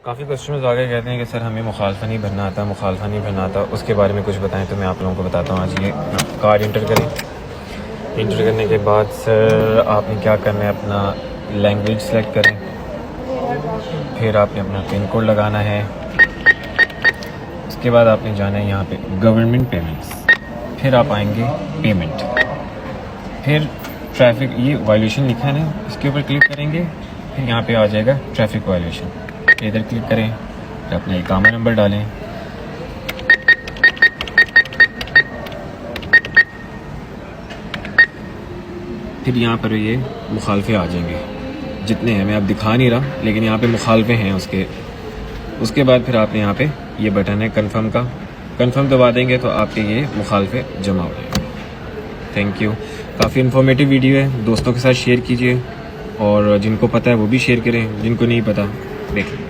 काफ़ी कस्टमर्स आगे कहते हैं कि सर हमें मुखालफा नहीं भरना आता, मुखालफा नहीं भरना आता, उसके बारे में कुछ बताएं। तो मैं आप लोगों को बताता हूँ। आज ये कार्ड इंटर करें। इंटर करने के बाद सर आपने क्या करना है, अपना लैंग्वेज सेलेक्ट करें, फिर आपने अपना पिन कोड लगाना है। उसके बाद आपने जाना है यहाँ पे गवर्नमेंट पेमेंट्स, फिर आप आएंगे पेमेंट, फिर ट्रैफिक, ये वायलेशन लिखा है ना, इसके ऊपर क्लिक करेंगे। फिर यहाँ पे आ जाएगा ट्रैफिक वायलेशन, इधर क्लिक करें, फिर अपना इकामा नंबर डालें, फिर यहाँ पर ये मुखालफे आ जाएंगे जितने हैं, मैं अब दिखा नहीं रहा लेकिन यहाँ पे मुखालफे हैं उसके बाद फिर आपने यहाँ पे ये बटन है कंफर्म का, कंफर्म दबा देंगे तो आपके ये मुखालफे जमा हो जाएंगे। Thank you. काफ़ी इन्फॉर्मेटिव वीडियो है, दोस्तों के साथ शेयर कीजिए और जिनको पता है वो भी शेयर करें, जिनको नहीं पता देखें।